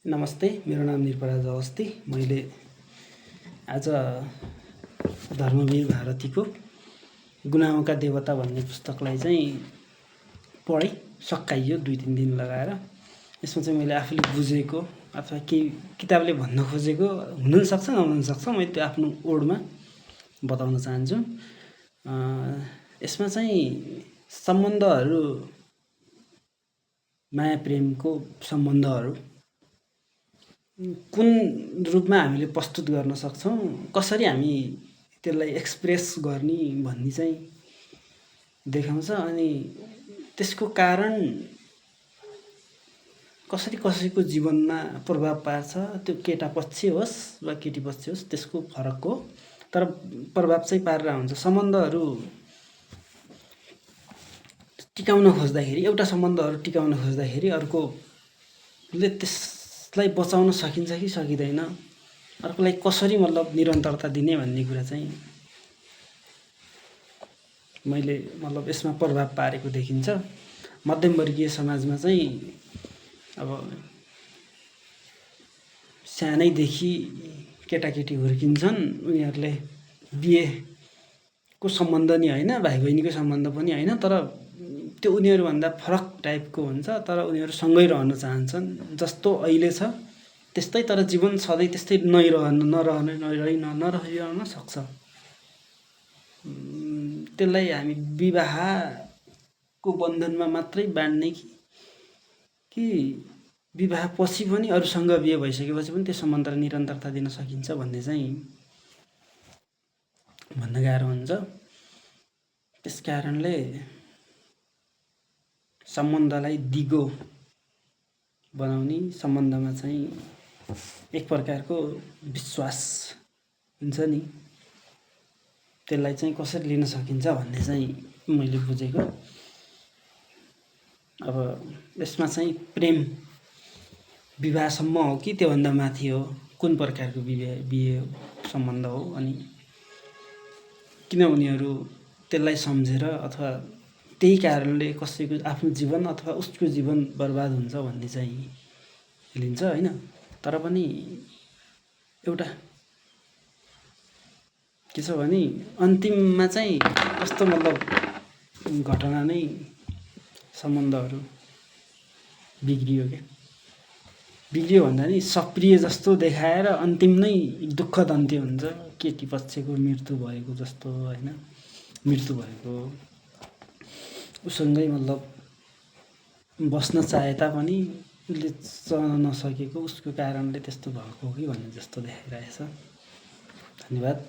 नमस्ते, मेरो नाम निरपराज अवस्थी। मैले आज धर्मवीर भारतीको गुनाहोका देवता भन्ने पुस्तकलाई चाहिँ पढेँ, सकाइयो 2-3 दिन लगाएर। यसमा चाहिँ मैले आफूले बुझेको अथवा केही किताबले भन्न खोजेको हुनसक्छ नहुनसक्छ, मैले त्यो आफ्नो ओडमा बताउन चाहन्छु। यसमा चाहिँ सम्बन्धहरू, माया प्रेमको सम्बन्धहरू कुन रूपमा हामीले प्रस्तुत गर्न सक्छौँ, कसरी हामी त्यसलाई एक्सप्रेस गर्ने भन्ने चाहिँ देखाउँछ। अनि त्यसको कारण कसरी कसैको जीवनमा प्रभाव पार्छ, त्यो केटा पक्ष होस् वा केटी पक्ष होस्, त्यसको फरक हो, तर प्रभाव चाहिँ पारेर हुन्छ। सम्बन्धहरू टिकाउन खोज्दाखेरि, एउटा सम्बन्धहरू टिकाउन खोज्दाखेरि अर्कोले त्यसलाई बचाउन सकिन्छ कि सकिँदैन, अर्कोलाई कसरी निरन्तरता दिने भन्ने कुरा चाहिँ मैले यसमा प्रभाव पारेको देखिन्छ। मध्यमवर्गीय समाजमा चाहिँ अब सानैदेखि केटाकेटी हुर्किन्छन्, उनीहरूले बिहेको सम्बन्ध नि होइन, भाइ बहिनीको सम्बन्ध पनि होइन, तर त्यो उनीहरूभन्दा फरक टाइपको हुन्छ, तर उनीहरू सँगै रहन चाहन्छन्। जस्तो अहिले छ त्यस्तै, तर जीवन सधैँ त्यस्तै नरहिरहन सक्छ। त्यसलाई हामी विवाहको बन्धनमा मात्रै बाँड्ने कि विवाह पछि पनि अरूसँग बिहे भइसकेपछि पनि त्यो सम्बन्धलाई निरन्तरता दिन सकिन्छ भन्ने चाहिँ भन्न गाह्रो हुन्छ। त्यस कारणले सम्बन्धलाई दिगो बनाउने, सम्बन्धमा चाहिँ एक प्रकारको विश्वास हुन्छ नि, त्यसलाई चाहिँ कसरी लिन सकिन्छ भन्ने चाहिँ मैले बुझेको। अब यसमा चाहिँ प्रेम विवाहसम्म हो कि त्योभन्दा माथि हो, कुन प्रकारको बिहे सम्बन्ध हो, अनि किन उनीहरू त्यसलाई सम्झेर अथवा त्यही कारणले कसैको आफ्नो जीवन अथवा उसको जीवन बर्बाद हुन्छ भन्ने चाहिँ लिन्छ होइन। तर पनि एउटा के छ भने अन्तिममा चाहिँ कस्तो घटना नै सम्बन्धहरू बिग्रियो भन्दा नि सप्रिय जस्तो देखाएर अन्तिम नै दुःखद अन्त्य हुन्छ। केटी पक्षको मृत्यु भएको जस्तो होइन, मृत्यु भएको उसँगै बस्न चाहे तापनि उसले सहन नसकेको, उसको कारणले त्यस्तो भएको हो कि भन्ने जस्तो देखाइरहेछ। धन्यवाद।